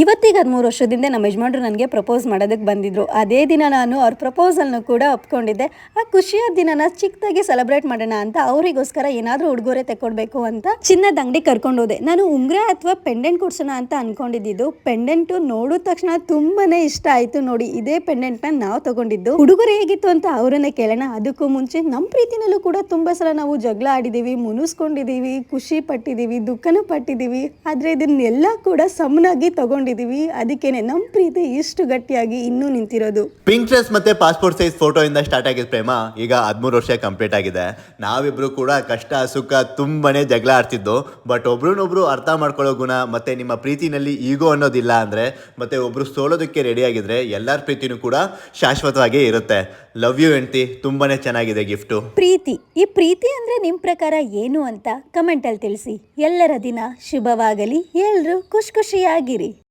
ಇವತ್ತಿಗೆ 13 ವರ್ಷದಿಂದ ನಮ್ಮ ಯಜಮಾನ್ರು ನನಗೆ ಪ್ರಪೋಸ್ ಮಾಡೋದಕ್ಕೆ ಬಂದಿದ್ರು. ಅದೇ ದಿನ ನಾನು ಅವ್ರ ಪ್ರಪೋಸಲ್ನು ಕೂಡ ಒಪ್ಕೊಂಡಿದ್ದೆ. ಆ ಖುಷಿಯ ದಿನನ ಚಿಕ್ಕದಾಗಿ ಸೆಲೆಬ್ರೇಟ್ ಮಾಡೋಣ ಅಂತ ಅವರಿಗೋಸ್ಕರ ಏನಾದರೂ ಉಡುಗೊರೆ ತೆಕ್ಕೊಡ್ಬೇಕು ಅಂತ ಚಿನ್ನದ ಅಂಗಡಿ ಕರ್ಕೊಂಡು ಹೋದೆ. ನಾನು ಉಂಗುರ ಅಥವಾ ಪೆಂಡೆಂಟ್ ಕೊಡ್ಸೋಣ ಅಂತ ಅನ್ಕೊಂಡಿದ್ದು. ಪೆಂಡೆಂಟು ನೋಡಿದ ತಕ್ಷಣ ತುಂಬಾನೇ ಇಷ್ಟ ಆಯ್ತು. ನೋಡಿ, ಇದೇ ಪೆಂಡೆಂಟ್ನ ನಾವು ತಗೊಂಡಿದ್ದು. ಉಡುಗೊರೆ ಹೇಗಿತ್ತು ಅಂತ ಅವರನ್ನೇ ಕೇಳೋಣ. ಅದಕ್ಕೂ ಮುಂಚೆ ನಮ್ಮ ಪ್ರೀತಿನಲ್ಲೂ ಕೂಡ ತುಂಬಾ ಸಲ ನಾವು ಜಗಳ ಆಡಿದೀವಿ, ಮುನಿಸ್ಕೊಂಡಿದೀವಿ, ಖುಷಿ ಪಟ್ಟಿದೀವಿ, ದುಃಖನೂ ಪಟ್ಟಿದೀವಿ. ಆದ್ರೆ ಇದನ್ನೆಲ್ಲ ಕೂಡ ಸಮನಾಗಿ ತಗೊಂಡಿದ್ದೀವಿ. ಅದಕ್ಕೇನೆ ನಮ್ಮ ಪ್ರೀತಿ ಇಷ್ಟು ಗಟ್ಟಿಯಾಗಿ ಇನ್ನೂ ನಿಂತಿರೋದು. ಪಿಂಟ್ರೆಸ್ಟ್ ಮತ್ತೆ ಪಾಸ್ಪೋರ್ಟ್ ಸೈಜ್ ಫೋಟೋ ಇಂದ ಸ್ಟಾರ್ಟ್ ಆಗಿದ್ ಪ್ರೇಮ ಈಗ 13 ವರ್ಷ ಕಂಪ್ಲೀಟ್ ಆಗಿದೆ. ನಾವಿಬ್ರು ಕೂಡ ಕಷ್ಟ ಸುಖ ತುಂಬಾನೇ ಜಗಳ ಆಡ್ತಿದ್ದು. ಬಟ್ ಒಬ್ರನ್ನೊಬ್ರು ಅರ್ಥ ಮಾಡ್ಕೊಳ್ಳೋ ಗುಣ ಮತ್ತೆ ನಿಮ್ಮ ಪ್ರೀತಿನಲ್ಲಿ ಈಗೋ ಅನ್ನೋದಿಲ್ಲ ಅಂದ್ರೆ, ಮತ್ತೆ ಒಬ್ರು ಸೋಲೋದಕ್ಕೆ ರೆಡಿ ಆಗಿದ್ರೆ ಎಲ್ಲರ ಪ್ರೀತಿನೂ ಕೂಡ ಶಾಶ್ವತವಾಗಿ ಇರುತ್ತೆ. ಲವ್ ಯು ಹೆಂಡ್ತಿ, ತುಂಬಾನೇ ಚೆನ್ನಾಗಿದೆ ಗಿಫ್ಟು. ಪ್ರೀತಿ, ಈ ಪ್ರೀತಿ ಅಂದ್ರೆ ನಿಮ್ ಪ್ರಕಾರ ಏನು ಅಂತ ಕಮೆಂಟ್ ಅಲ್ಲಿ ತಿಳಿಸಿ. ಎಲ್ಲರ ದಿನ ಶುಭವಾಗಲಿ, ಎಲ್ಲರೂ ಖುಷಿಯಾಗಿರಿ.